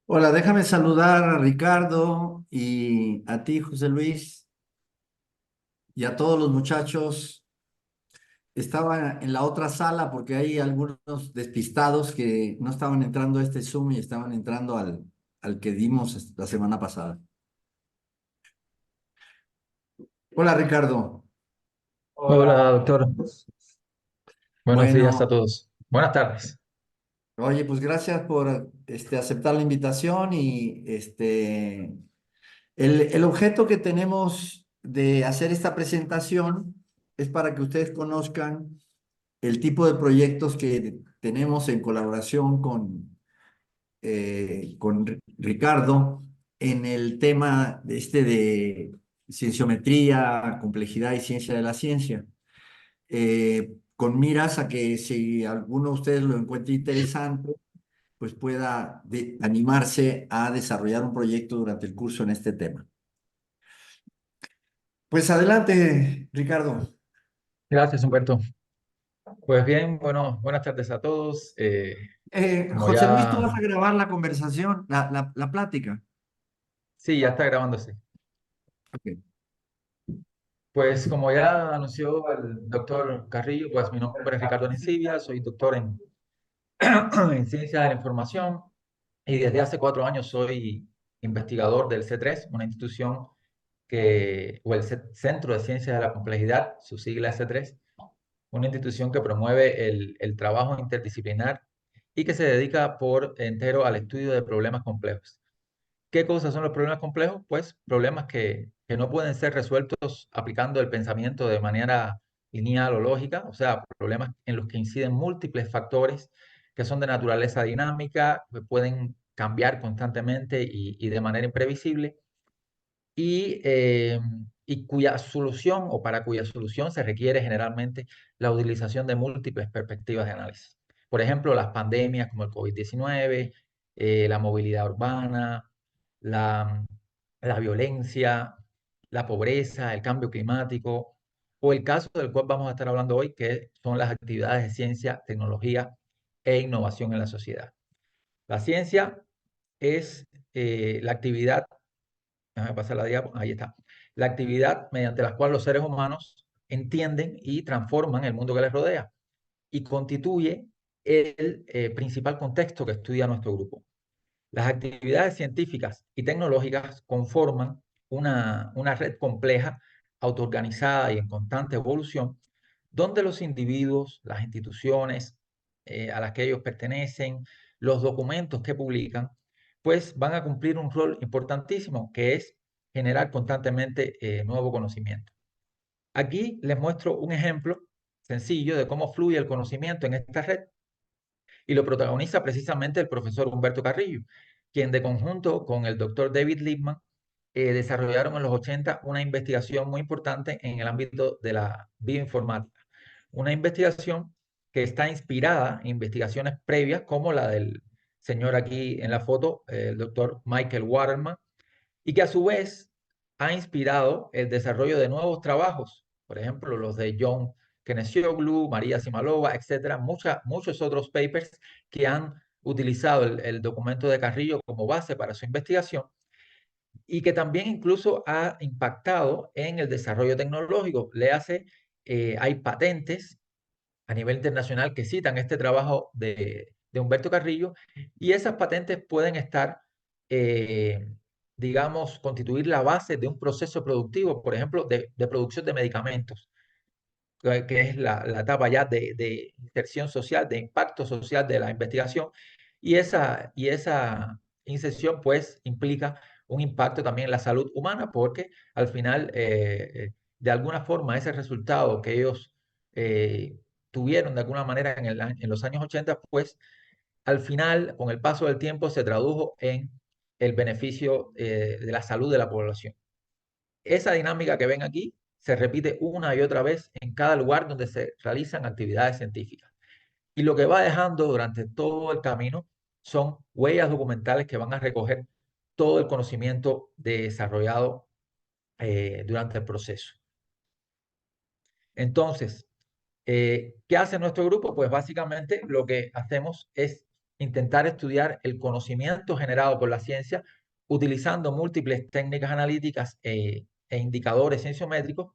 Hola, déjame saludar a Ricardo y a ti, José Luis, y a todos los muchachos. Estaba en la otra sala porque hay algunos despistados que no estaban entrando a este Zoom y estaban entrando al que dimos la semana pasada. Hola, Ricardo. Hola, doctor. Buenos días a Bueno, todos. Buenas tardes. oye, pues gracias por aceptar la invitación y el objeto que tenemos de hacer esta presentación es para que ustedes conozcan el tipo de proyectos que tenemos en colaboración con Ricardo en el tema de cienciometría, complejidad y ciencia de la ciencia. Con miras a que si alguno de ustedes lo encuentre interesante, pues pueda animarse a desarrollar un proyecto durante el curso en este tema. Pues adelante, Ricardo. Gracias, Humberto. Pues bien, bueno, buenas tardes a todos. Como José Luis, tú ya, vas a grabar la conversación, la plática. sí, ya está grabándose. Ok. Pues como ya anunció el doctor Carrillo, pues mi nombre es Ricardo Arencibia, soy doctor en, en Ciencia de la Información y desde hace 4 años soy investigador del C3, una institución o el Centro de Ciencias de la Complejidad, su sigla es C3, una institución que promueve el trabajo interdisciplinar y que se dedica por entero al estudio de problemas complejos. ¿Qué cosas son los problemas complejos? Pues problemas que no pueden ser resueltos aplicando el pensamiento de manera lineal o lógica, o sea, problemas en los que inciden múltiples factores que son de naturaleza dinámica, que pueden cambiar constantemente y de manera imprevisible y cuya solución o para cuya solución se requiere generalmente la utilización de múltiples perspectivas de análisis. Por ejemplo, las pandemias como el COVID-19, la movilidad urbana, la, la violencia, la pobreza, el cambio climático, o el caso del cual vamos a estar hablando hoy, que son las actividades de ciencia, tecnología e innovación en la sociedad. La ciencia es la actividad. Déjame pasar la diapo. Ahí está. La actividad mediante la cual los seres humanos entienden y transforman el mundo que les rodea y constituye el principal contexto que estudia nuestro grupo. Las actividades científicas y tecnológicas conforman una red compleja, autoorganizada y en constante evolución, donde los individuos, las instituciones a las que ellos pertenecen, los documentos que publican, pues van a cumplir un rol importantísimo, que es generar constantemente nuevo conocimiento. Aquí les muestro un ejemplo sencillo de cómo fluye el conocimiento en esta red y lo protagoniza precisamente el profesor Humberto Carrillo, quien de conjunto con el doctor David Lippman desarrollaron en los 80 una investigación muy importante en el ámbito de la bioinformática. Una investigación que está inspirada en investigaciones previas como la del señor aquí en la foto, el doctor Michael Waterman, y que a su vez ha inspirado el desarrollo de nuevos trabajos, por ejemplo, los de John Kenesioglu, María Simalova, etcétera, muchos otros papers que han utilizado el documento de Carrillo como base para su investigación y que también incluso ha impactado en el desarrollo tecnológico. Hay patentes a nivel internacional que citan este trabajo de Humberto Carrillo y esas patentes pueden estar, eh, digamos, constituir la base de un proceso productivo, por ejemplo, de producción de medicamentos, que es la etapa ya de inserción social, de impacto social de la investigación y esa inserción pues implica un impacto también en la salud humana porque al final, de alguna forma, ese resultado que ellos eh, tuvieron de alguna manera en los años 80, pues al final, con el paso del tiempo, se tradujo en el beneficio de la salud de la población. Esa dinámica que ven aquí se repite una y otra vez en cada lugar donde se realizan actividades científicas. Y lo que va dejando durante todo el camino son huellas documentales que van a recoger todo el conocimiento desarrollado durante el proceso. Entonces, ¿qué hace nuestro grupo? Pues básicamente lo que hacemos es intentar estudiar el conocimiento generado por la ciencia utilizando múltiples técnicas analíticas e indicadores cienciométricos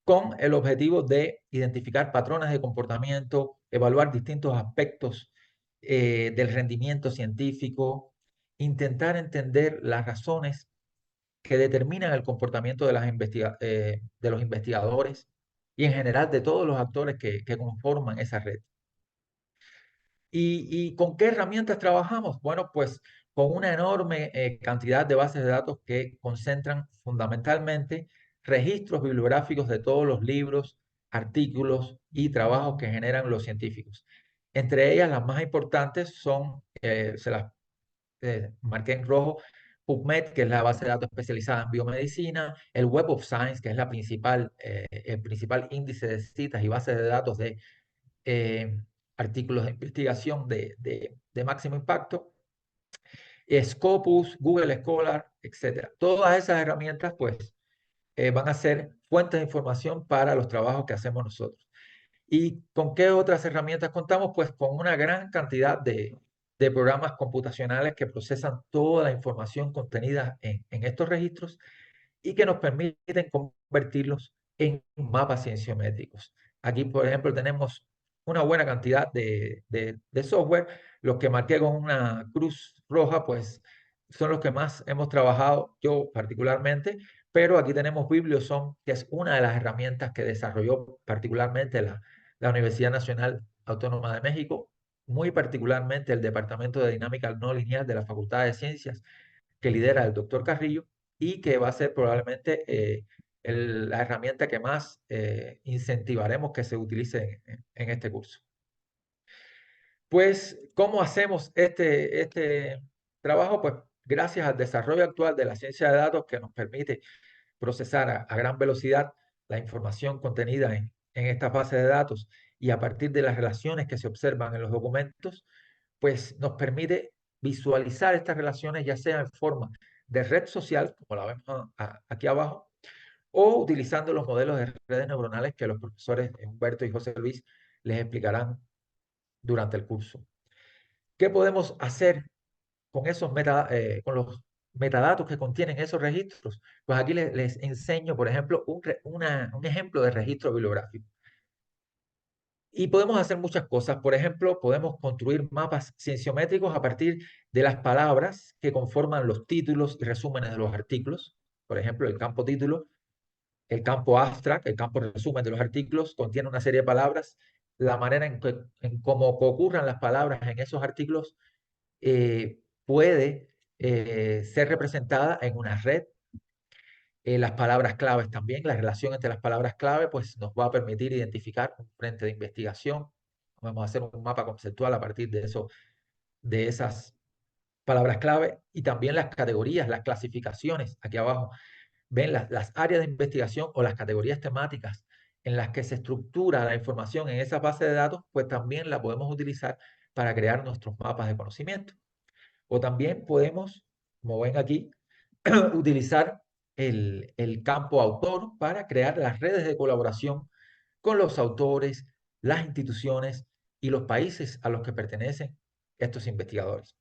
con el objetivo de identificar patrones de comportamiento, evaluar distintos aspectos del rendimiento científico, intentar entender las razones que determinan el comportamiento de, de los investigadores y en general de todos los actores que conforman esa red. ¿Y con qué herramientas trabajamos? Bueno, pues con una enorme cantidad de bases de datos que concentran fundamentalmente registros bibliográficos de todos los libros, artículos y trabajos que generan los científicos. Entre ellas, las más importantes son, se las marqué en rojo, PubMed, que es la base de datos especializada en biomedicina, el Web of Science, que es el principal índice de citas y bases de datos de eh, artículos de investigación de máximo impacto, Scopus, Google Scholar, etcétera. Todas esas herramientas, pues, van a ser fuentes de información para los trabajos que hacemos nosotros. ¿Y con qué otras herramientas contamos? Pues con una gran cantidad de programas computacionales que procesan toda la información contenida en estos registros y que nos permiten convertirlos en mapas cienciométricos. Aquí, por ejemplo, tenemos una buena cantidad de software. Los que marqué con una cruz roja, pues son los que más hemos trabajado, yo particularmente, pero aquí tenemos Biblioson, que es una de las herramientas que desarrolló particularmente la Universidad Nacional Autónoma de México, muy particularmente el Departamento de Dinámica No Lineal de la Facultad de Ciencias, que lidera el doctor Carrillo y que va a ser probablemente la herramienta que más incentivaremos que se utilice en este curso. Pues, ¿cómo hacemos este trabajo? Pues gracias al desarrollo actual de la ciencia de datos que nos permite procesar a gran velocidad la información contenida en estas bases de datos y a partir de las relaciones que se observan en los documentos, pues nos permite visualizar estas relaciones ya sea en forma de red social, como la vemos aquí abajo, o utilizando los modelos de redes neuronales que los profesores Humberto y José Luis les explicarán durante el curso. ¿Qué podemos hacer con con los metadatos que contienen esos registros? Pues aquí les enseño, por ejemplo, un ejemplo de registro bibliográfico. Y podemos hacer muchas cosas. Por ejemplo, podemos construir mapas cienciométricos a partir de las palabras que conforman los títulos y resúmenes de los artículos. Por ejemplo, el campo título, el campo abstract, el campo resumen de los artículos, contiene una serie de palabras. La manera en cómo ocurran las palabras en esos artículos puede ser representada en una red. Las palabras claves también, la relación entre las palabras clave, pues nos va a permitir identificar un frente de investigación. Vamos a hacer un mapa conceptual a partir de eso, de esas palabras clave y también las categorías, las clasificaciones. Aquí abajo ven las áreas de investigación o las categorías temáticas en las que se estructura la información en esa base de datos, pues también la podemos utilizar para crear nuestros mapas de conocimiento. O también podemos, como ven aquí, utilizar el campo autor para crear las redes de colaboración con los autores, las instituciones y los países a los que pertenecen estos investigadores.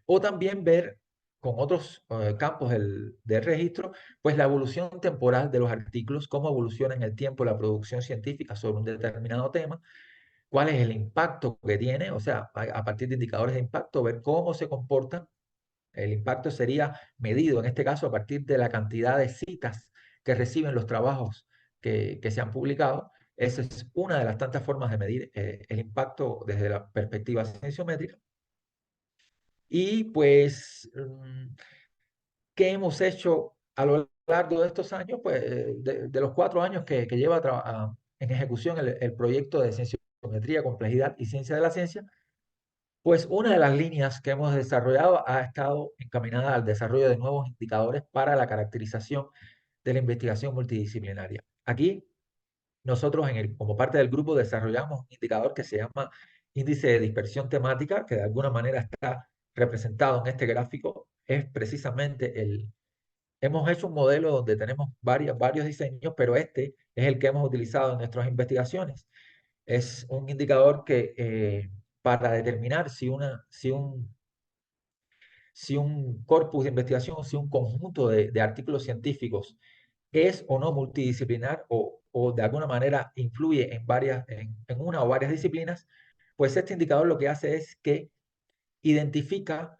O también ver con otros campos de registro, pues la evolución temporal de los artículos, cómo evoluciona en el tiempo la producción científica sobre un determinado tema, cuál es el impacto que tiene, o sea, a partir de indicadores de impacto, ver cómo se comportan. El impacto sería medido, en este caso, a partir de la cantidad de citas que reciben los trabajos que se han publicado. Esa es una de las tantas formas de medir el impacto desde la perspectiva cienciométrica. Y pues, ¿qué hemos hecho a lo largo de estos años? Pues de los 4 años que lleva en ejecución el proyecto de cienciometría, complejidad y ciencia de la ciencia, pues una de las líneas que hemos desarrollado ha estado encaminada al desarrollo de nuevos indicadores para la caracterización de la investigación multidisciplinaria. Aquí nosotros como parte del grupo desarrollamos un indicador que se llama índice de dispersión temática, que de alguna manera está representado en este gráfico. Es precisamente hemos hecho un modelo donde tenemos varios diseños, pero este es el que hemos utilizado en nuestras investigaciones. Es un indicador que para determinar si un corpus de investigación o si un conjunto de artículos científicos es o no multidisciplinar o de alguna manera influye en una o varias disciplinas, pues este indicador lo que hace es que identifica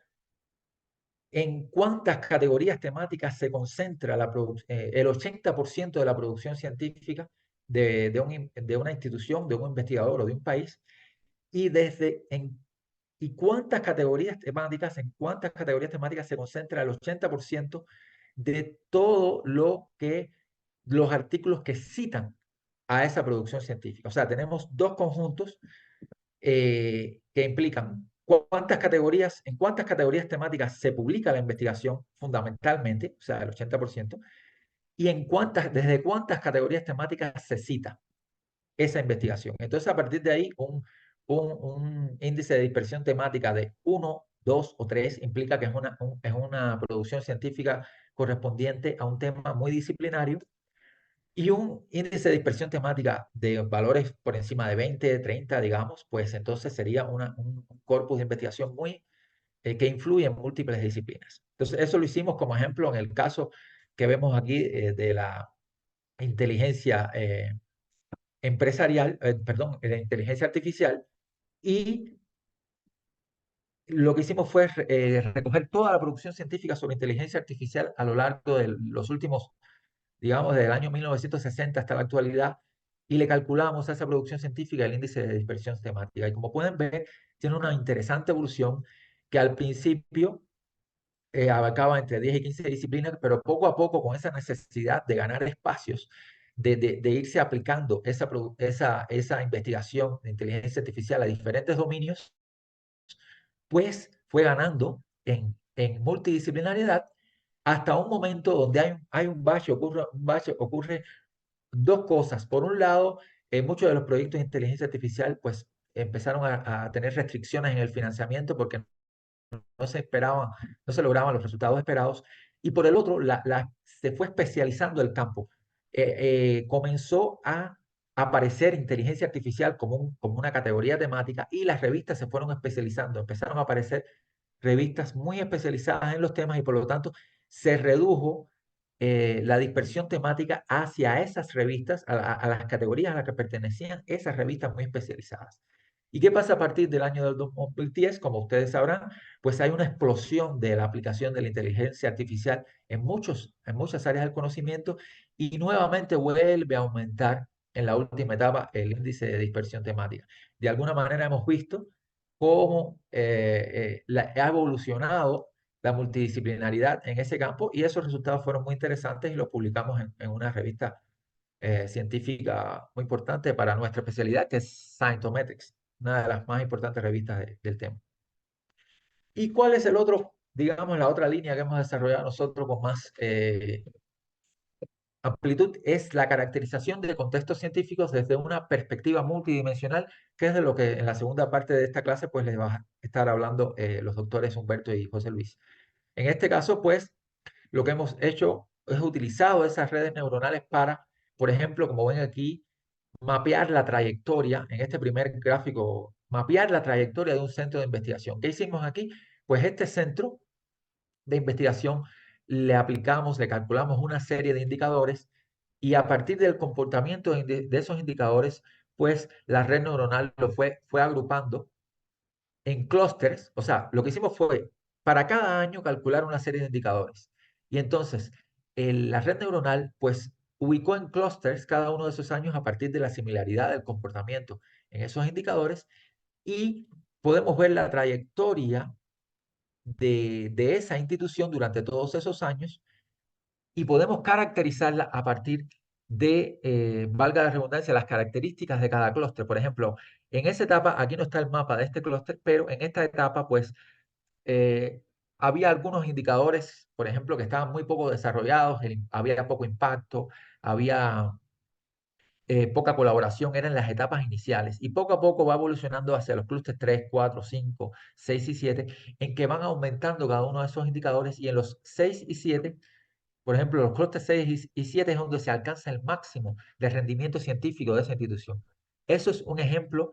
en cuántas categorías temáticas se concentra el 80% de la producción científica de una institución, de un investigador o de un país, y en cuántas categorías temáticas se concentra el 80% de todo lo que los artículos que citan a esa producción científica. O sea, tenemos dos conjuntos que implican en cuántas categorías temáticas se publica la investigación fundamentalmente, o sea, el 80%, y desde cuántas categorías temáticas se cita esa investigación. Entonces, a partir de ahí, un índice de dispersión temática de 1, 2 o 3 implica que es una producción científica correspondiente a un tema muy disciplinario, y un índice de dispersión temática de valores por encima de 20, 30, digamos, pues entonces sería un corpus de investigación que influye en múltiples disciplinas. Entonces, eso lo hicimos como ejemplo en el caso que vemos aquí de la inteligencia perdón, de la inteligencia artificial, y lo que hicimos fue recoger toda la producción científica sobre inteligencia artificial a lo largo de los últimos, digamos, desde el año 1960 hasta la actualidad, y le calculamos a esa producción científica el índice de dispersión temática. Y como pueden ver, tiene una interesante evolución que al principio abarcaba entre 10 y 15 disciplinas, pero poco a poco, con esa necesidad de ganar espacios, de irse aplicando esa investigación de inteligencia artificial a diferentes dominios, pues fue ganando en multidisciplinariedad hasta un momento donde hay ocurre dos cosas. Por un lado, muchos de los proyectos de inteligencia artificial pues empezaron a tener restricciones en el financiamiento porque no se lograban los resultados esperados. Y por el otro, se fue especializando el campo. Comenzó a aparecer inteligencia artificial como una categoría temática, y las revistas se fueron especializando. Empezaron a aparecer revistas muy especializadas en los temas, y por lo tanto se redujo la dispersión temática hacia esas revistas, a las categorías a las que pertenecían esas revistas muy especializadas. ¿Y qué pasa a partir del año del 2010? Como ustedes sabrán, pues hay una explosión de la aplicación de la inteligencia artificial en muchas áreas del conocimiento, y nuevamente vuelve a aumentar en la última etapa el índice de dispersión temática. De alguna manera hemos visto cómo ha evolucionado la multidisciplinaridad en ese campo, y esos resultados fueron muy interesantes y los publicamos en una revista científica muy importante para nuestra especialidad, que es Scientometrics, una de las más importantes revistas del tema. ¿Y cuál es digamos, la otra línea que hemos desarrollado nosotros con más amplitud? Es la caracterización de contextos científicos desde una perspectiva multidimensional, que es de lo que en la segunda parte de esta clase pues les va a estar hablando los doctores Humberto y José Luis. En este caso, pues, lo que hemos hecho es utilizado esas redes neuronales para, por ejemplo, como ven aquí, mapear la trayectoria, en este primer gráfico, mapear la trayectoria de un centro de investigación. ¿Qué hicimos aquí? Pues este centro de investigación le calculamos una serie de indicadores, y a partir del comportamiento de esos indicadores, pues la red neuronal fue agrupando en clústeres. O sea, lo que hicimos fue para cada año calcular una serie de indicadores. Y entonces la red neuronal pues ubicó en clústeres cada uno de esos años a partir de la similaridad del comportamiento en esos indicadores, y podemos ver la trayectoria de esa institución durante todos esos años, y podemos caracterizarla a partir valga la redundancia, las características de cada clúster. Por ejemplo, en esa etapa, aquí no está el mapa de este clúster, pero en esta etapa, pues, eh, había algunos indicadores, por ejemplo, que estaban muy poco desarrollados, había poco impacto, había poca colaboración, eran las etapas iniciales, y poco a poco va evolucionando hacia los clústeres 3, 4, 5, 6 y 7, en que van aumentando cada uno de esos indicadores, y en los 6 y 7, por ejemplo, los clústeres 6 y 7 es donde se alcanza el máximo de rendimiento científico de esa institución. Eso es un ejemplo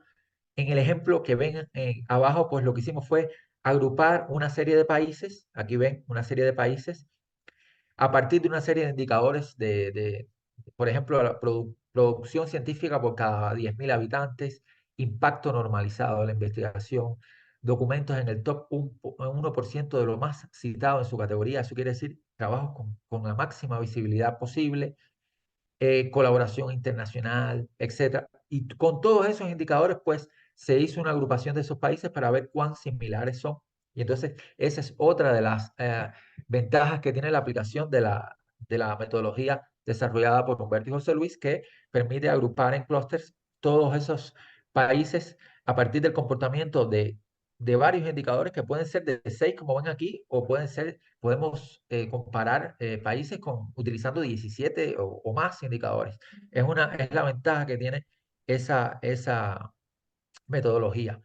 En el ejemplo que ven abajo, pues lo que hicimos fue agrupar una serie de países, aquí ven una serie de países, a partir de una serie de indicadores por ejemplo, la producción científica por cada 10.000 habitantes, impacto normalizado de la investigación, documentos en el top 1% de lo más citado en su categoría, eso quiere decir trabajos con la máxima visibilidad posible, colaboración internacional, etcétera. Y con todos esos indicadores, pues se hizo una agrupación de esos países para ver cuán similares son. Y entonces, esa es otra de las ventajas que tiene la aplicación de la metodología desarrollada por Humberto y José Luis, que permite agrupar en clústeres todos esos países a partir del comportamiento de varios indicadores que pueden ser de 6, como ven aquí, o podemos comparar países utilizando 17 o más indicadores. Es la ventaja que tiene esa metodología.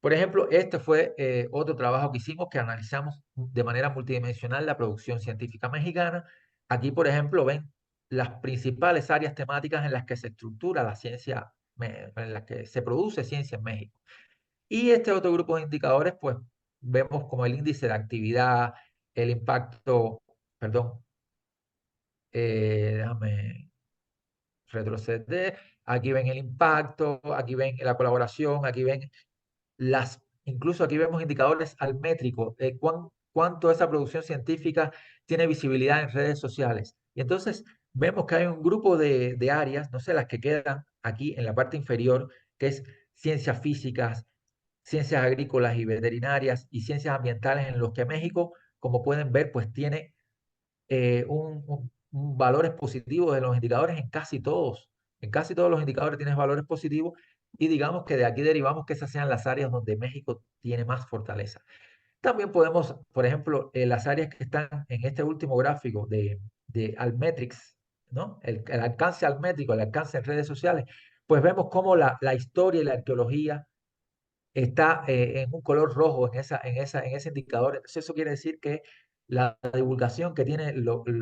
Por ejemplo, este fue otro trabajo que hicimos que analizamos de manera multidimensional la producción científica mexicana. Aquí, por ejemplo, ven las principales áreas temáticas en las que se estructura la ciencia, en las que se produce ciencia en México. Y este otro grupo de indicadores, pues vemos como el índice de actividad, el impacto, perdón, déjame retroceder, aquí ven el impacto, aquí ven la colaboración, aquí ven incluso aquí vemos indicadores almétricos, cuánto esa producción científica tiene visibilidad en redes sociales. Y entonces vemos que hay un grupo de áreas, no sé, las que quedan aquí en la parte inferior, que es ciencias físicas, ciencias agrícolas y veterinarias y ciencias ambientales, en los que México, como pueden ver, pues tiene valores positivos de los indicadores en casi todos. En casi todos los indicadores tienes valores positivos y digamos que de aquí derivamos que esas sean las áreas donde México tiene más fortaleza. También podemos, por ejemplo, las áreas que están en este último gráfico de Almetrics, ¿no? El alcance almétrico, el alcance en redes sociales, pues vemos cómo la historia y la arqueología está en un color rojo en ese indicador. Entonces, eso quiere decir que la divulgación que tiene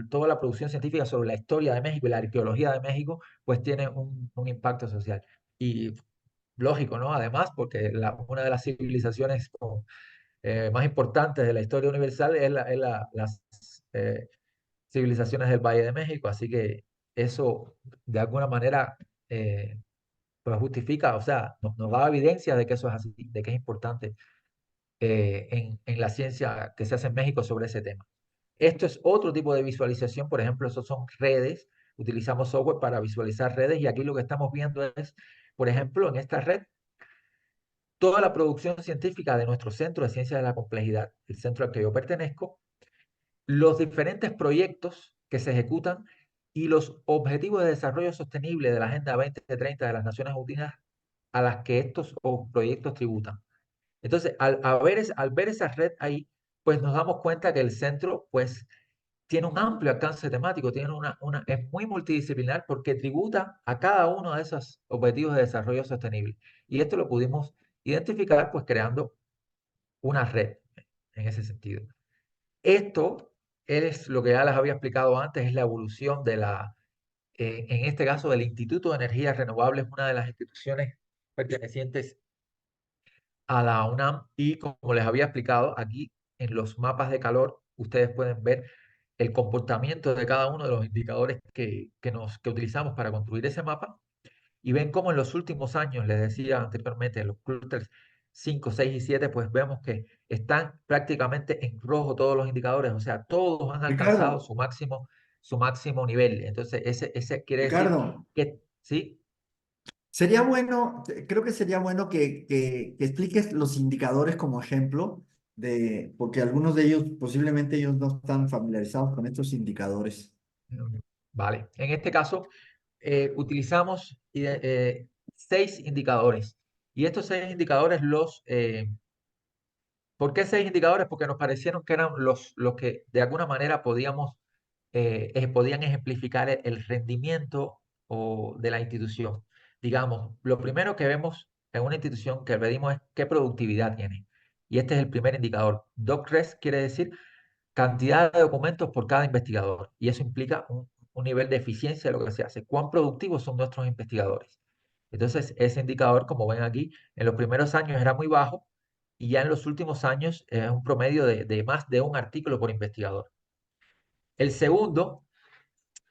toda la producción científica sobre la historia de México y la arqueología de México, pues tiene un impacto social. Y lógico, ¿no? Además, porque una de las civilizaciones más importantes de la historia universal las civilizaciones del Valle de México. Así que eso, de alguna manera, eh, pues justifica, o sea, nos da evidencia de que eso es así, de que es importante en la ciencia que se hace en México sobre ese tema. Esto es otro tipo de visualización, por ejemplo, esos son redes, utilizamos software para visualizar redes y aquí lo que estamos viendo es, por ejemplo, en esta red, toda la producción científica de nuestro Centro de Ciencias de la Complejidad, el centro al que yo pertenezco, los diferentes proyectos que se ejecutan y los objetivos de desarrollo sostenible de la Agenda 2030 de las Naciones Unidas a las que estos proyectos tributan. Entonces, al ver esa red ahí, pues nos damos cuenta que el centro, pues, tiene un amplio alcance temático, es muy multidisciplinar porque tributa a cada uno de esos objetivos de desarrollo sostenible. Y esto lo pudimos identificar, pues, creando una red en ese sentido. Esto es lo que ya les había explicado antes, es la evolución en este caso, del Instituto de Energías Renovables, una de las instituciones pertenecientes a la UNAM y como les había explicado, aquí en los mapas de calor ustedes pueden ver el comportamiento de cada uno de los indicadores que utilizamos para construir ese mapa y ven cómo en los últimos años, les decía anteriormente, los clústeres 5, 6 y 7, pues vemos que están prácticamente en rojo todos los indicadores, o sea, todos han alcanzado Ricardo, su máximo nivel. Entonces, ese quiere decir Ricardo, que sí. sería bueno, creo que sería bueno que expliques los indicadores como ejemplo porque algunos de ellos, posiblemente ellos no están familiarizados con estos indicadores. Vale, en este caso utilizamos 6 indicadores y estos 6 indicadores ¿por qué 6 indicadores? Porque nos parecieron que eran los que de alguna manera podían ejemplificar el rendimiento de la institución. Digamos, lo primero que vemos en una institución que medimos es qué productividad tiene. Y este es el primer indicador. DocRes quiere decir cantidad de documentos por cada investigador. Y eso implica un nivel de eficiencia de lo que se hace. ¿Cuán productivos son nuestros investigadores? Entonces, ese indicador, como ven aquí, en los primeros años era muy bajo y ya en los últimos años es un promedio de más de un artículo por investigador. El segundo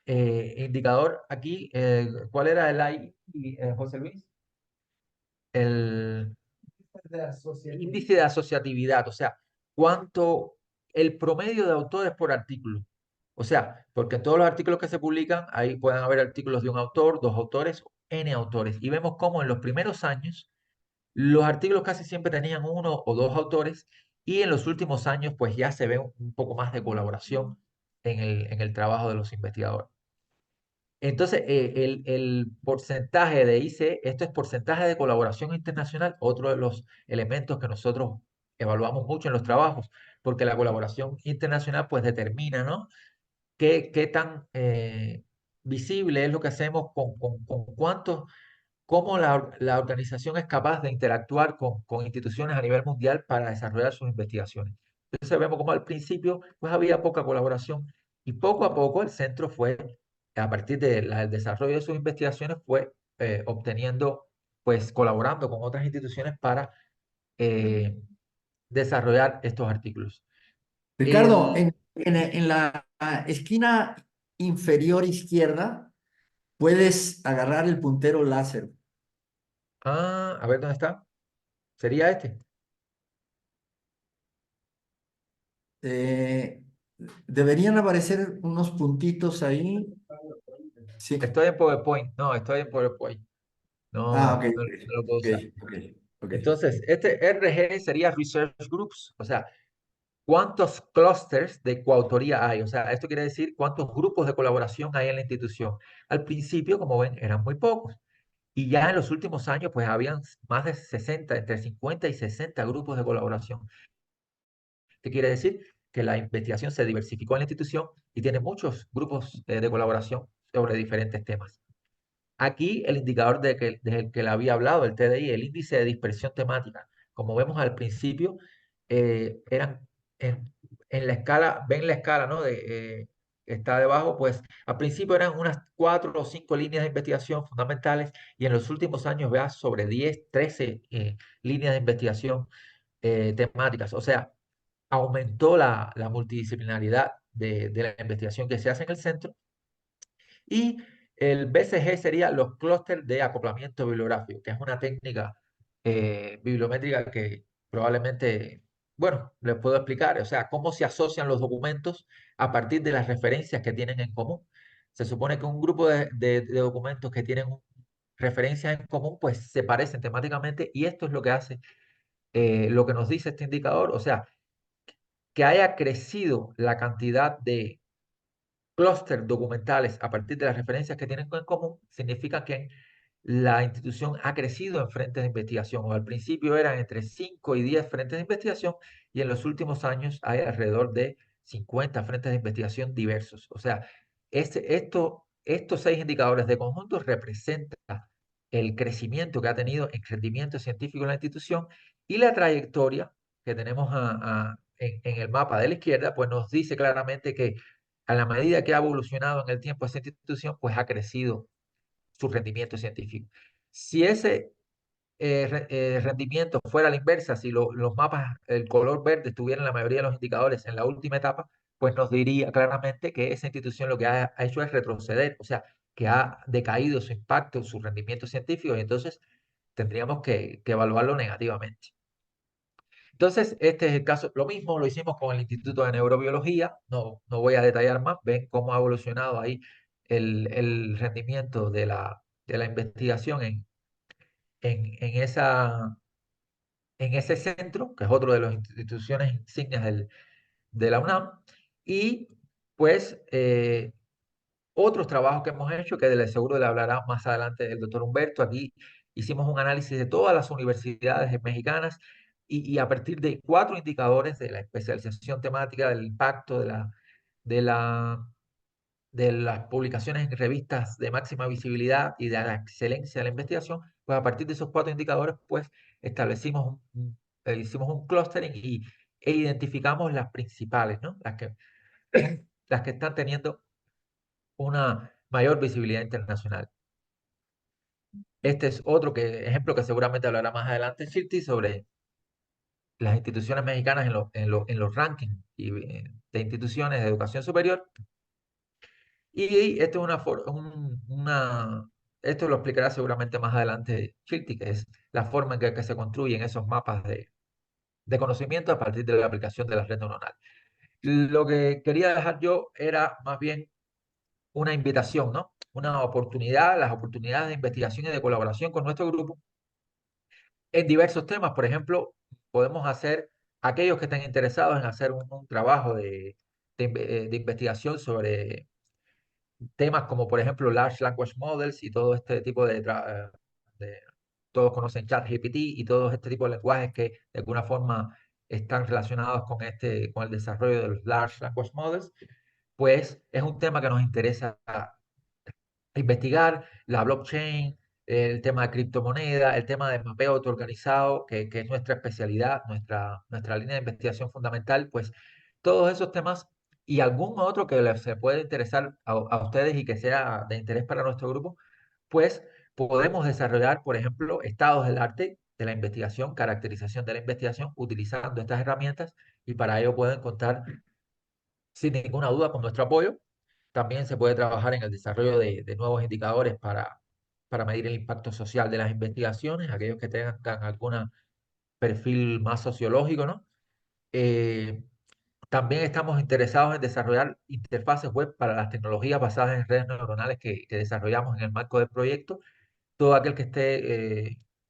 indicador aquí, ¿cuál era el AI, José Luis? El índice de asociatividad, o sea, cuánto el promedio de autores por artículo. O sea, porque en todos los artículos que se publican, ahí pueden haber artículos de un autor, dos autores, N autores. Y vemos cómo en los primeros años los artículos casi siempre tenían uno o dos autores y en los últimos años pues ya se ve un poco más de colaboración en el trabajo de los investigadores. Entonces, el porcentaje de IC, esto es porcentaje de colaboración internacional, otro de los elementos que nosotros evaluamos mucho en los trabajos, porque la colaboración internacional pues determina, ¿no? Qué tan visible es lo que hacemos, con cuántos, cómo la organización es capaz de interactuar con instituciones a nivel mundial para desarrollar sus investigaciones. Entonces vemos como al principio pues había poca colaboración y poco a poco el centro fue, a partir del desarrollo de sus investigaciones, fue obteniendo, pues colaborando con otras instituciones para eh, desarrollar estos artículos. Ricardo, El, en la esquina inferior izquierda puedes agarrar el puntero láser. a ver dónde está. ¿Sería este? Eh, Deberían aparecer unos puntitos ahí. Sí. Estoy en PowerPoint. No, estoy en PowerPoint. Ah, ok, No, no lo puedo ok, usar. ok, ok. Entonces, este RG sería Research Groups, o sea, ¿cuántos clústeres de coautoría hay? O sea, esto quiere decir cuántos grupos de colaboración hay en la institución. Al principio, como ven, eran muy pocos. Y ya en los últimos años, pues habían más de 60, entre 50 y 60 grupos de colaboración. ¿Qué quiere decir? Que la investigación se diversificó en la institución y tiene muchos grupos de colaboración sobre diferentes temas. Aquí el indicador del que le había hablado, el TDI, el índice de dispersión temática. Como vemos al principio, eran en la escala, ven la escala, ¿no? Está debajo, pues al principio eran unas 4 o 5 líneas de investigación fundamentales y en los últimos años veas sobre 10, 13 líneas de investigación temáticas. O sea, aumentó la multidisciplinaridad de la investigación que se hace en el centro y el BCG sería los clústeres de acoplamiento bibliográfico, que es una técnica bibliométrica que probablemente, bueno, les puedo explicar, o sea, cómo se asocian los documentos a partir de las referencias que tienen en común. Se supone que un grupo de documentos que tienen referencias en común, pues se parecen temáticamente y esto es lo que hace, lo que nos dice este indicador, o sea, que haya crecido la cantidad de clúster documentales a partir de las referencias que tienen en común, significa que la institución ha crecido en frentes de investigación, o al principio eran entre 5 y 10 frentes de investigación, y en los últimos años hay alrededor de 50 frentes de investigación diversos. O sea, estos 6 indicadores de conjunto representan el crecimiento que ha tenido en rendimiento científico en la institución y la trayectoria que tenemos en el mapa de la izquierda, pues nos dice claramente que a la medida que ha evolucionado en el tiempo esa institución, pues ha crecido su rendimiento científico. Si ese rendimiento fuera a la inversa, si los mapas, el color verde estuviera en la mayoría de los indicadores en la última etapa, pues nos diría claramente que esa institución lo que ha hecho es retroceder, o sea, que ha decaído su impacto, su rendimiento científico, y entonces tendríamos que evaluarlo negativamente. Entonces, este es el caso, lo mismo lo hicimos con el Instituto de Neurobiología, no voy a detallar más, ven cómo ha evolucionado ahí el rendimiento de la investigación en en ese centro, que es otro de las instituciones insignias de la UNAM, y pues otros trabajos que hemos hecho, que seguro le hablará más adelante el doctor Humberto. Aquí hicimos un análisis de todas las universidades mexicanas y a partir de 4 indicadores de la especialización temática, del impacto, de la, de las publicaciones en revistas de máxima visibilidad y de la excelencia de la investigación, pues a partir de esos 4 indicadores, pues establecimos hicimos un clustering e identificamos las principales, ¿no? Las que están teniendo una mayor visibilidad internacional. Este es otro ejemplo que seguramente hablará más adelante Shilti sobre las instituciones mexicanas en los rankings de instituciones de educación superior. Y esto es esto lo explicará seguramente más adelante Shilti, que es la forma en que se construyen esos mapas de conocimiento a partir de la aplicación de la red neuronal. Lo que quería dejar yo era más bien una invitación, ¿no? Una oportunidad, las oportunidades de investigación y de colaboración con nuestro grupo en diversos temas. Por ejemplo, podemos hacer, aquellos que estén interesados en hacer un trabajo de investigación sobre temas como, por ejemplo, Large Language Models y todo este tipo todos conocen ChatGPT y todo este tipo de lenguajes que de alguna forma están relacionados con el desarrollo de los Large Language Models, pues es un tema que nos interesa investigar, la blockchain, el tema de criptomoneda, el tema de mapeo autoorganizado, que es nuestra especialidad, nuestra línea de investigación fundamental, pues todos esos temas y algún otro que les se puede interesar a ustedes y que sea de interés para nuestro grupo, pues podemos desarrollar, por ejemplo, estados del arte de la investigación, caracterización de la investigación, utilizando estas herramientas y para ello pueden contar sin ninguna duda con nuestro apoyo. También se puede trabajar en el desarrollo de nuevos indicadores para medir el impacto social de las investigaciones, aquellos que tengan algún perfil más sociológico, ¿no? Eh, También estamos interesados en desarrollar interfaces web para las tecnologías basadas en redes neuronales que desarrollamos en el marco del proyecto. Todo aquel que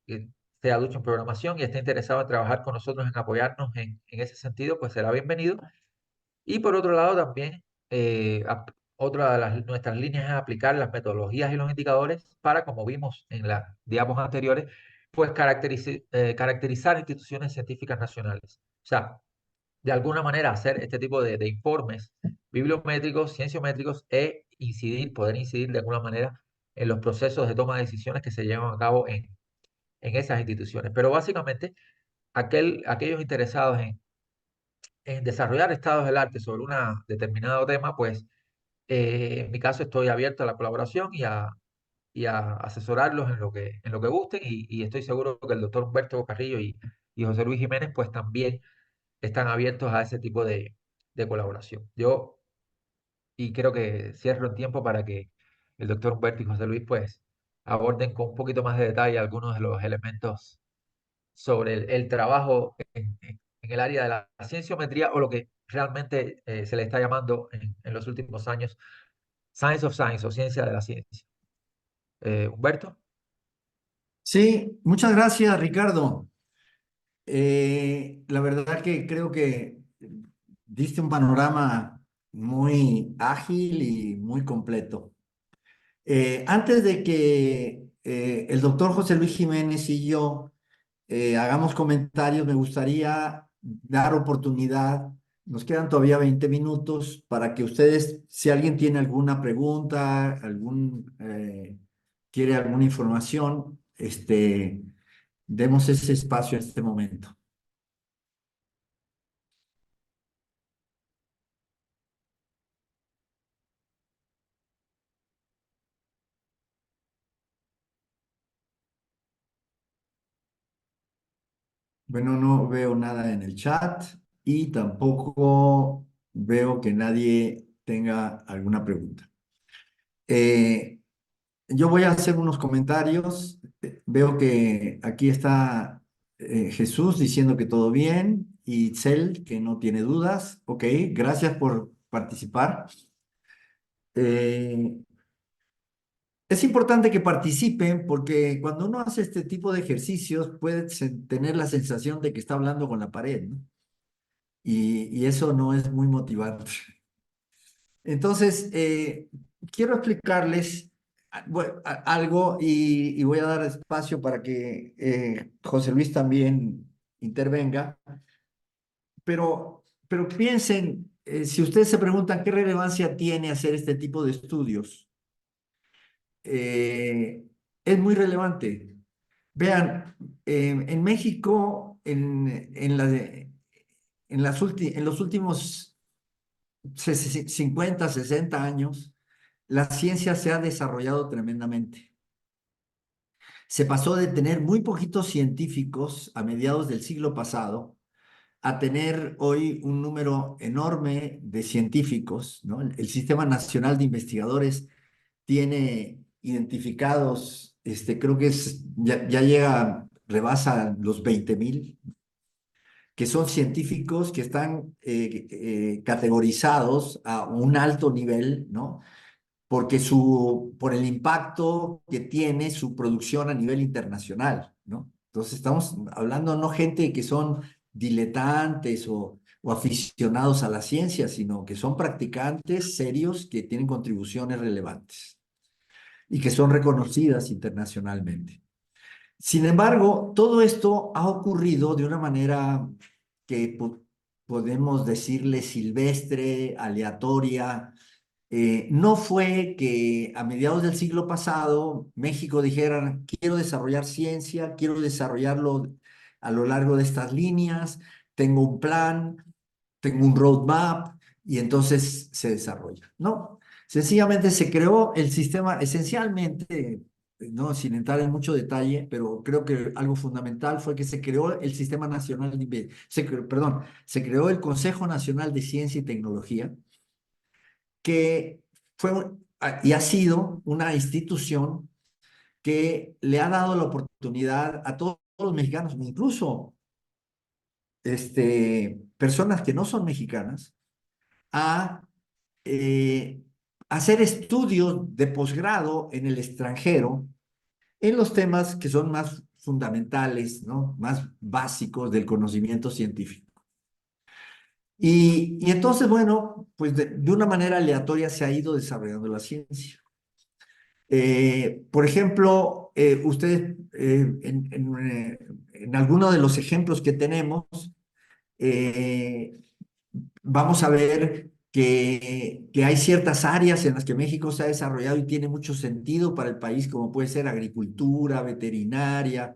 que sea ducho en programación y esté interesado en trabajar con nosotros, en apoyarnos en ese sentido, pues será bienvenido. Y por otro lado, también otra de nuestras líneas es aplicar las metodologías y los indicadores para, como vimos en las diapos anteriores, pues caracterizar instituciones científicas nacionales. O sea, de alguna manera hacer este tipo de informes bibliométricos, cienciométricos poder incidir de alguna manera en los procesos de toma de decisiones que se llevan a cabo en esas instituciones. Pero básicamente, aquellos interesados en desarrollar estados del arte sobre un determinado tema, pues en mi caso estoy abierto a la colaboración y a asesorarlos en lo que gusten y estoy seguro que el doctor Humberto Carrillo y José Luis Jiménez pues también están abiertos a ese tipo de colaboración. Yo y creo que cierro el tiempo para que el doctor Humberto y José Luis pues aborden con un poquito más de detalle algunos de los elementos sobre el trabajo en el área de la cienciometría o lo que realmente se le está llamando en los últimos años Science of Science o ciencia de la ciencia. Humberto. Sí, muchas gracias, Ricardo. La verdad que creo que diste un panorama muy ágil y muy completo. Antes de que el doctor José Luis Jiménez y yo hagamos comentarios, me gustaría dar oportunidad. Nos quedan todavía 20 minutos para que ustedes, si alguien tiene alguna pregunta, quiere alguna información, demos ese espacio en este momento. Bueno, no veo nada en el chat y tampoco veo que nadie tenga alguna pregunta. Eh, yo voy a hacer unos comentarios. Veo que aquí está Jesús diciendo que todo bien y Cel que no tiene dudas. Ok, gracias por participar. Eh, es importante que participen porque cuando uno hace este tipo de ejercicios puede tener la sensación de que está hablando con la pared, ¿no? Y eso no es muy motivante. Entonces, quiero explicarles algo y voy a dar espacio para que José Luis también intervenga, pero piensen, si ustedes se preguntan qué relevancia tiene hacer este tipo de estudios, eh, es muy relevante. Vean, en México, en los últimos 50, 60 años, la ciencia se ha desarrollado tremendamente. Se pasó de tener muy poquitos científicos a mediados del siglo pasado a tener hoy un número enorme de científicos, ¿no? El Sistema Nacional de Investigadores tiene identificados, creo que ya llega, rebasa los 20,000, que son científicos que están categorizados a un alto nivel, ¿no? Porque por el impacto que tiene su producción a nivel internacional, ¿no? Entonces estamos hablando no gente que son diletantes o aficionados a la ciencia, sino que son practicantes serios que tienen contribuciones relevantes y que son reconocidas internacionalmente. Sin embargo, todo esto ha ocurrido de una manera que podemos decirle silvestre, aleatoria. No fue que a mediados del siglo pasado México dijera, quiero desarrollar ciencia, quiero desarrollarlo a lo largo de estas líneas, tengo un plan, tengo un roadmap y entonces se desarrolla. No, sencillamente se creó el sistema, esencialmente, no sin entrar en mucho detalle, pero creo que algo fundamental fue que se creó el Sistema Nacional perdón, se creó el Consejo Nacional de Ciencia y Tecnología, que y ha sido una institución que le ha dado la oportunidad a todos los mexicanos, incluso personas que no son mexicanas, a eh, hacer estudios de posgrado en el extranjero en los temas que son más fundamentales, ¿no? Más básicos del conocimiento científico. Y entonces, bueno, pues de una manera aleatoria se ha ido desarrollando la ciencia. Por ejemplo, ustedes en alguno de los ejemplos que tenemos, eh, vamos a ver que hay ciertas áreas en las que México se ha desarrollado y tiene mucho sentido para el país, como puede ser agricultura, veterinaria.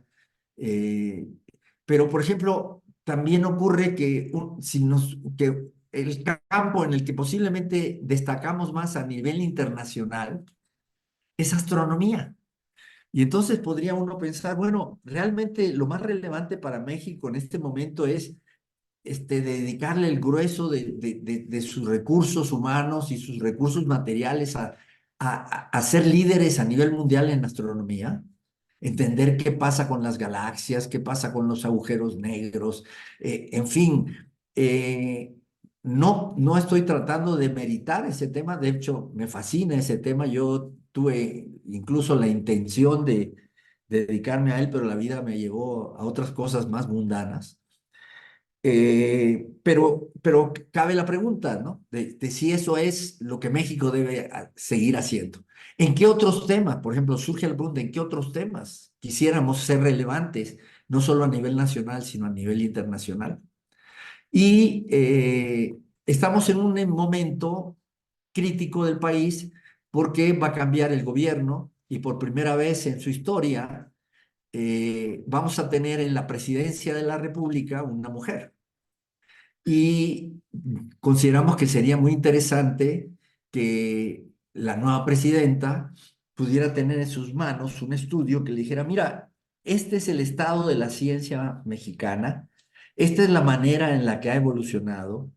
eh, pero, por ejemplo, también ocurre que el campo en el que posiblemente destacamos más a nivel internacional es astronomía. Y entonces podría uno pensar, bueno, realmente lo más relevante para México en este momento es dedicarle el grueso de sus recursos humanos y sus recursos materiales a ser líderes a nivel mundial en astronomía, entender qué pasa con las galaxias, qué pasa con los agujeros negros, en fin, eh, no estoy tratando de meritar ese tema, de hecho me fascina ese tema, yo tuve incluso la intención de dedicarme a él, pero la vida me llevó a otras cosas más mundanas. Pero cabe la pregunta, ¿no? De si eso es lo que México debe seguir haciendo. ¿En qué otros temas? Por ejemplo, surge la pregunta, ¿en qué otros temas quisiéramos ser relevantes, no solo a nivel nacional, sino a nivel internacional? Y estamos en un momento crítico del país porque va a cambiar el gobierno y por primera vez en su historia vamos a tener en la presidencia de la República una mujer. Y consideramos que sería muy interesante que la nueva presidenta pudiera tener en sus manos un estudio que le dijera, mira, este es el estado de la ciencia mexicana, esta es la manera en la que ha evolucionado,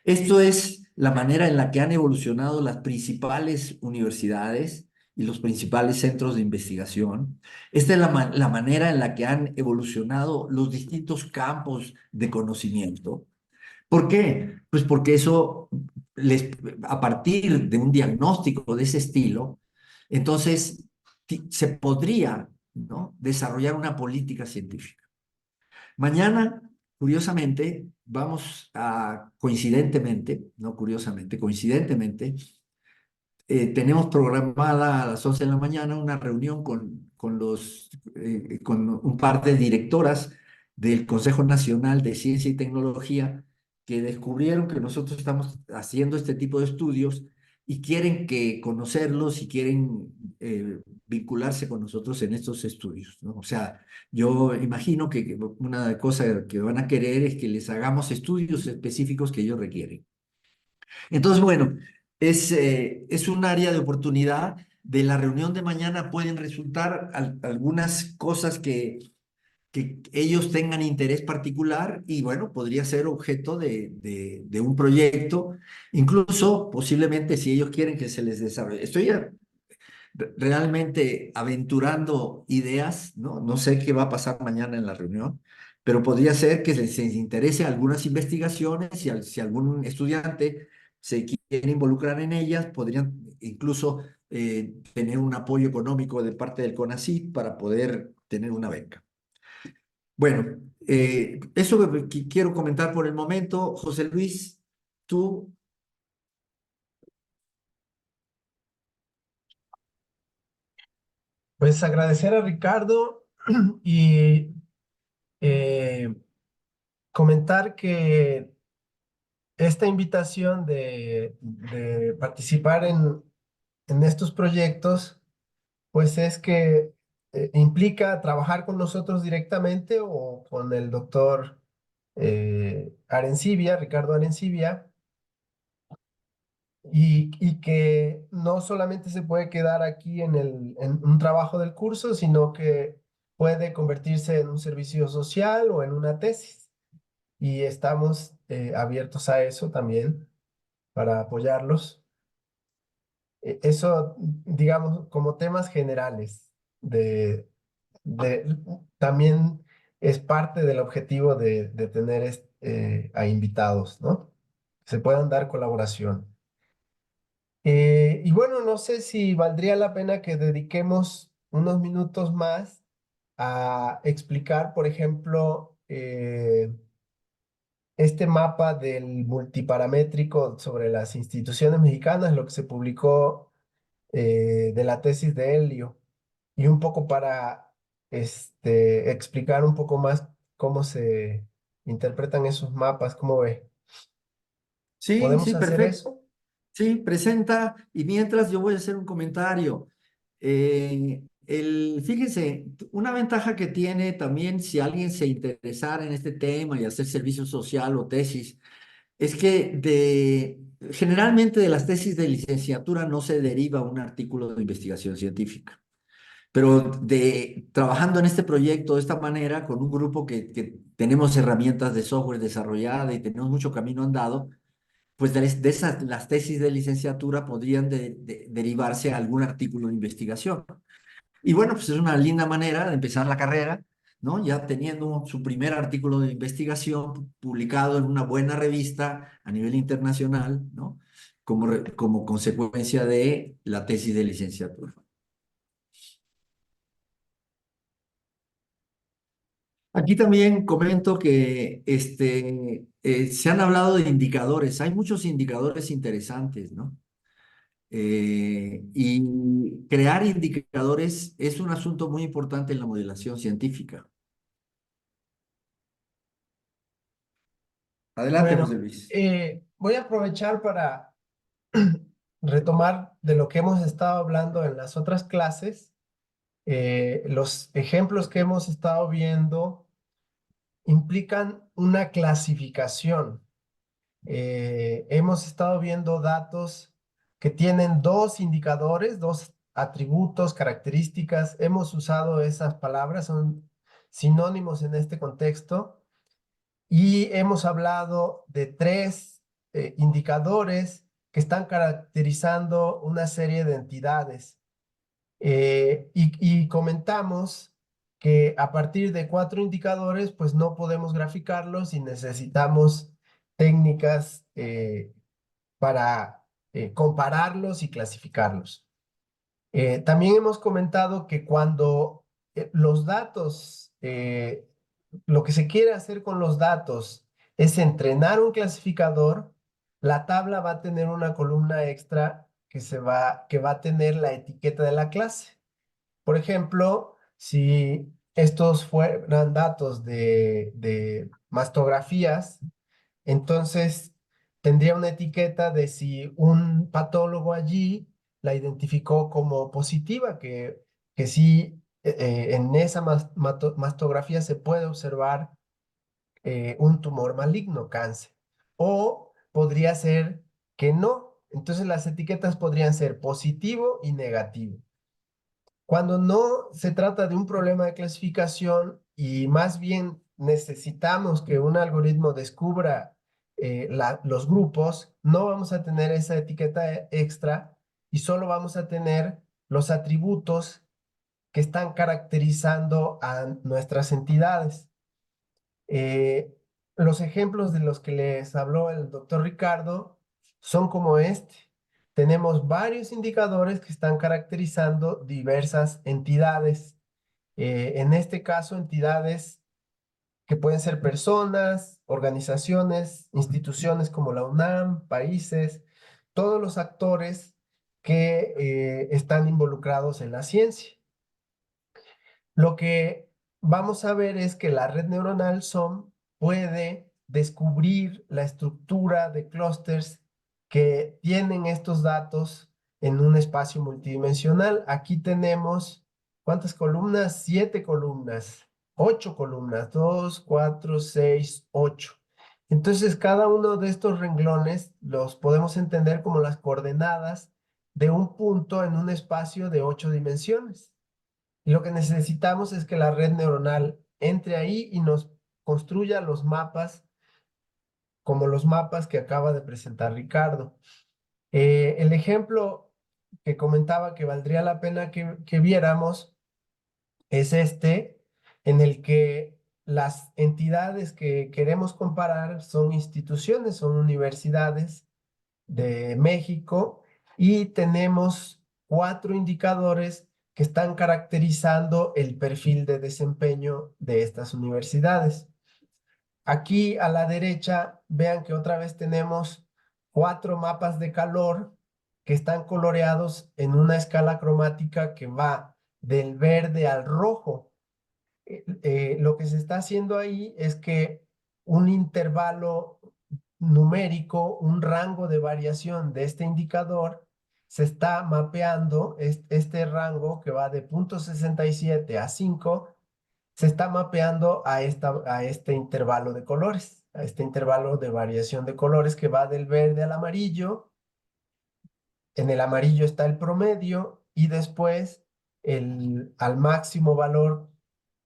esto es la manera en la que han evolucionado las principales universidades y los principales centros de investigación, esta es la manera en la que han evolucionado los distintos campos de conocimiento. ¿Por qué? Pues porque eso, a partir de un diagnóstico de ese estilo, entonces se podría, ¿no?, desarrollar una política científica. Mañana, curiosamente, coincidentemente, no curiosamente, coincidentemente, tenemos programada a las 11 de la mañana una reunión con un par de directoras del Consejo Nacional de Ciencia y Tecnología que descubrieron que nosotros estamos haciendo este tipo de estudios y quieren conocerlos y quieren vincularse con nosotros en estos estudios, ¿no? O sea, yo imagino que una cosa que van a querer es que les hagamos estudios específicos que ellos requieren. Entonces, bueno, es un área de oportunidad. de la reunión de mañana pueden resultar algunas cosas que ellos tengan interés particular y bueno, podría ser objeto de un proyecto, incluso posiblemente si ellos quieren que se les desarrolle. Estoy realmente aventurando ideas, ¿no? No sé qué va a pasar mañana en la reunión, pero podría ser que les interese algunas investigaciones y si algún estudiante se quiere involucrar en ellas, podrían incluso tener un apoyo económico de parte del CONACYT para poder tener una beca. Bueno, eso que quiero comentar por el momento. José Luis, tú. Pues agradecer a Ricardo y eh, comentar que esta invitación de participar en estos proyectos, pues es que implica trabajar con nosotros directamente o con el doctor Arencibia, Ricardo Arencibia, y que no solamente se puede quedar aquí en un trabajo del curso, sino que puede convertirse en un servicio social o en una tesis. Y estamos abiertos a eso también para apoyarlos. Eso, digamos, como temas generales de también es parte del objetivo de tener a invitados, ¿no? Se puedan dar colaboración. Y bueno, no sé si valdría la pena que dediquemos unos minutos más a explicar, por ejemplo, este mapa del multiparamétrico sobre las instituciones mexicanas, lo que se publicó de la tesis de Helio, y un poco para explicar un poco más cómo se interpretan esos mapas, ¿cómo ve? Sí, ¿Podemos sí, hacer perfecto. eso? Sí, presenta y mientras yo voy a hacer un comentario. Fíjense, una ventaja que tiene también si alguien se interesara en este tema y hacer servicio social o tesis, es que generalmente de las tesis de licenciatura no se deriva un artículo de investigación científica. Pero trabajando en este proyecto de esta manera, con un grupo que tenemos herramientas de software desarrollada y tenemos mucho camino andado, pues de esas, las tesis de licenciatura podrían derivarse a algún artículo de investigación. Y bueno, pues es una linda manera de empezar la carrera, ¿no? Ya teniendo su primer artículo de investigación publicado en una buena revista a nivel internacional, ¿no? Como consecuencia de la tesis de licenciatura. Aquí también comento que se han hablado de indicadores. Hay muchos indicadores interesantes, ¿no? Y crear indicadores es un asunto muy importante en la modelación científica. Adelante, José Bueno, Luis. voy a aprovechar para retomar de lo que hemos estado hablando en las otras clases. Los ejemplos que hemos estado viendo implican una clasificación. Hemos estado viendo datos que tienen dos indicadores, dos atributos, características. Hemos usado esas palabras, son sinónimos en este contexto. Y hemos hablado de tres indicadores que están caracterizando una serie de entidades. Y comentamos que a partir de cuatro indicadores, pues no podemos graficarlos y necesitamos técnicas para compararlos y clasificarlos. También hemos comentado que cuando los datos, lo que se quiere hacer con los datos es entrenar un clasificador, la tabla va a tener una columna extra que va a tener la etiqueta de la clase. Por ejemplo, si estos fueran datos de mastografías, entonces tendría una etiqueta de si un patólogo allí la identificó como positiva, que sí en esa mastografía se puede observar un tumor maligno, cáncer. O podría ser que no, Entonces las etiquetas podrían ser positivo y negativo. Cuando no se trata de un problema de clasificación y más bien necesitamos que un algoritmo descubra los grupos, no vamos a tener esa etiqueta extra y solo vamos a tener los atributos que están caracterizando a nuestras entidades. Eh, los ejemplos de los que les habló el doctor Ricardo son como este. Tenemos varios indicadores que están caracterizando diversas entidades. En este caso, entidades que pueden ser personas, organizaciones, instituciones como la UNAM, países, todos los actores que están involucrados en la ciencia. Lo que vamos a ver es que la red neuronal SOM puede descubrir la estructura de clústeres que tienen estos datos en un espacio multidimensional. Aquí tenemos, ¿cuántas columnas? 7 columnas, 8 columnas, 2, 4, 6, 8. Entonces, cada uno de estos renglones los podemos entender como las coordenadas de un punto en un espacio de 8 dimensiones. Y lo que necesitamos es que la red neuronal entre ahí y nos construya los mapas, como los mapas que acaba de presentar Ricardo. El ejemplo que comentaba que valdría la pena que viéramos es este, en el que las entidades que queremos comparar son instituciones, son universidades de México y tenemos 4 indicadores que están caracterizando el perfil de desempeño de estas universidades. Aquí a la derecha, vean que otra vez tenemos 4 mapas de calor que están coloreados en una escala cromática que va del verde al rojo. Lo que se está haciendo ahí es que un intervalo numérico, un rango de variación de este indicador, se está mapeando, este rango que va de 0.67 a 5, se está mapeando a este intervalo de colores, a este intervalo de variación de colores que va del verde al amarillo. En el amarillo está el promedio y después al máximo valor,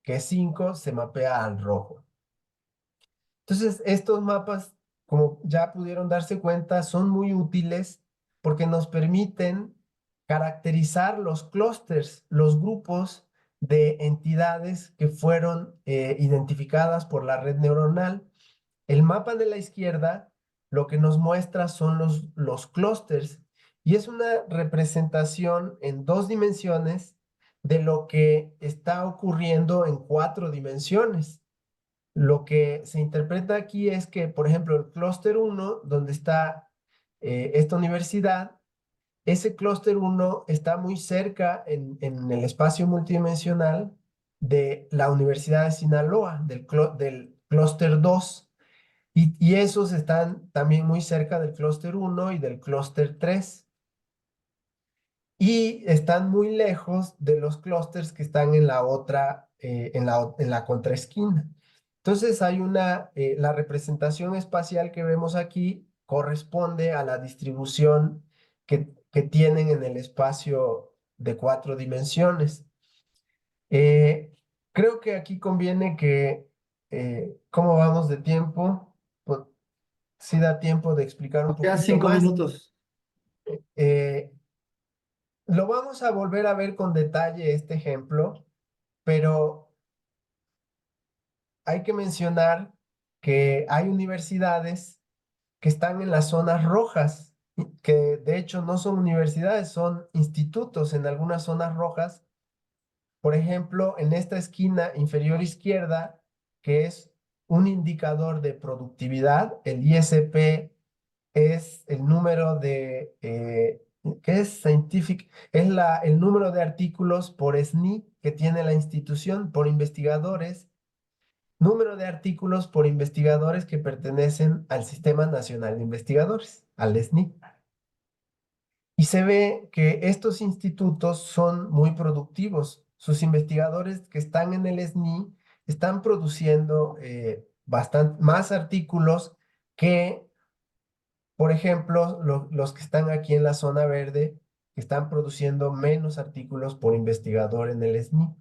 que es 5, se mapea al rojo. Entonces, estos mapas, como ya pudieron darse cuenta, son muy útiles porque nos permiten caracterizar los clústeres, los grupos de entidades que fueron identificadas por la red neuronal. El mapa de la izquierda lo que nos muestra son los clústeres y es una representación en 2 dimensiones de lo que está ocurriendo en 4 dimensiones. Lo que se interpreta aquí es que, por ejemplo, el clúster 1, donde está esta universidad, ese clúster 1 está muy cerca en el espacio multidimensional de la Universidad de Sinaloa, del clúster 2. Y esos están también muy cerca del clúster 1 y del clúster 3. Y están muy lejos de los clústeres que están en la otra, en la contraesquina. Entonces la representación espacial que vemos aquí corresponde a la distribución que tienen en el espacio de 4 dimensiones. Eh, Creo que aquí conviene que, ¿cómo vamos de tiempo? Pues, sí da tiempo de explicar un Nos quedan poquito 5 más. minutos. Eh, lo vamos a volver a ver con detalle este ejemplo, pero hay que mencionar que hay universidades que están en las zonas rojas, que de hecho no son universidades, son institutos en algunas zonas rojas. Por ejemplo, en esta esquina inferior izquierda, que es un indicador de productividad, el ISP es el número de, ¿qué es? Scientific, es el número de artículos por SNI que tiene la institución, por investigadores, número de artículos por investigadores que pertenecen al Sistema Nacional de Investigadores, al SNI. Y se ve que estos institutos son muy productivos. Sus investigadores que están en el SNI están produciendo bastante más artículos que por ejemplo, los que están aquí en la zona verde, que están produciendo menos artículos por investigador en el SNI.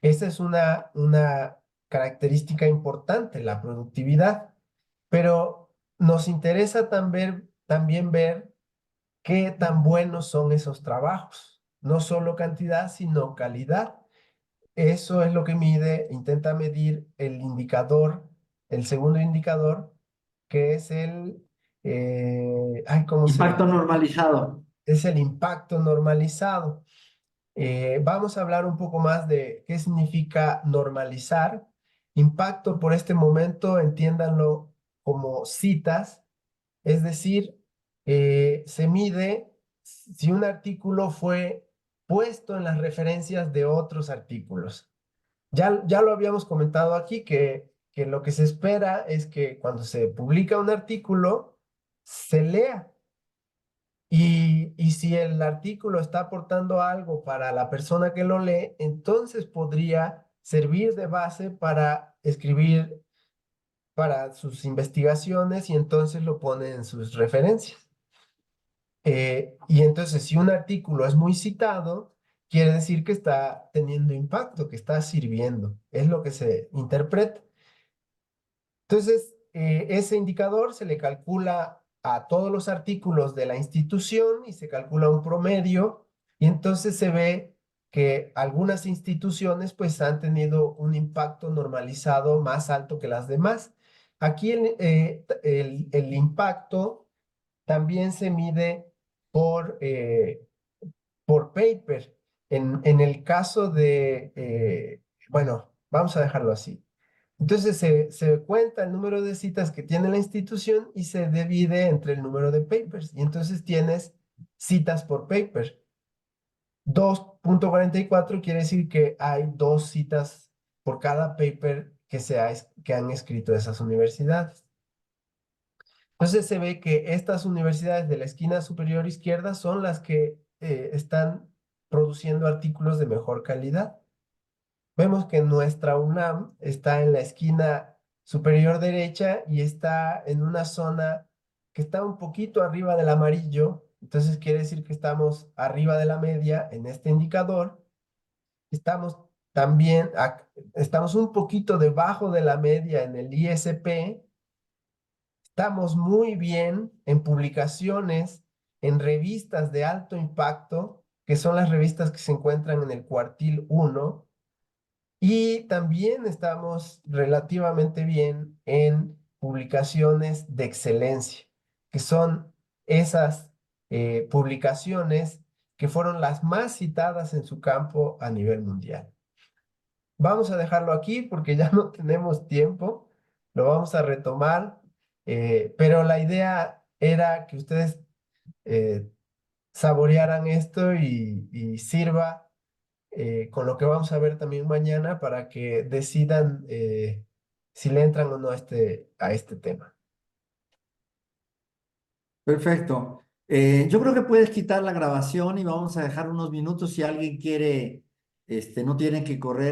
Esa es una característica importante, la productividad, pero nos interesa también ver qué tan buenos son esos trabajos, no solo cantidad, sino calidad. Eso es lo que intenta medir el indicador, el segundo indicador, que es ¿cómo se llama? Impacto normalizado. Es el impacto normalizado. Vamos a hablar un poco más de qué significa normalizar. Impacto por este momento, entiéndanlo como citas, es decir, se mide si un artículo fue puesto en las referencias de otros artículos. Ya lo habíamos comentado aquí que lo que se espera es que cuando se publica un artículo, se lea. Y si el artículo está aportando algo para la persona que lo lee, entonces podría servir de base para escribir para sus investigaciones y entonces lo pone en sus referencias. Y entonces si un artículo es muy citado, quiere decir que está teniendo impacto, que está sirviendo. Es lo que se interpreta. Entonces, ese indicador se le calcula a todos los artículos de la institución y se calcula un promedio y entonces se ve que algunas instituciones pues han tenido un impacto normalizado más alto que las demás. Aquí el impacto también se mide por paper. En el caso bueno, vamos a dejarlo así. Entonces se cuenta el número de citas que tiene la institución y se divide entre el número de papers. Y entonces tienes citas por paper. 2.44 quiere decir que hay 2 citas por cada paper que han escrito esas universidades. Entonces se ve que estas universidades de la esquina superior izquierda son las que están produciendo artículos de mejor calidad. Vemos que nuestra UNAM está en la esquina superior derecha y está en una zona que está un poquito arriba del amarillo. Entonces quiere decir que estamos arriba de la media en este indicador. Estamos también, estamos un poquito debajo de la media en el ISP. Estamos muy bien en publicaciones, en revistas de alto impacto, que son las revistas que se encuentran en el cuartil 1. Y también estamos relativamente bien en publicaciones de excelencia, que son esas publicaciones que fueron las más citadas en su campo a nivel mundial. Vamos a dejarlo aquí porque ya no tenemos tiempo, lo vamos a retomar, pero la idea era que ustedes eh, saborearan esto y sirva con lo que vamos a ver también mañana para que decidan si le entran o no a este tema. Perfecto. Yo creo que puedes quitar la grabación y vamos a dejar unos minutos si alguien quiere, no tiene que correr.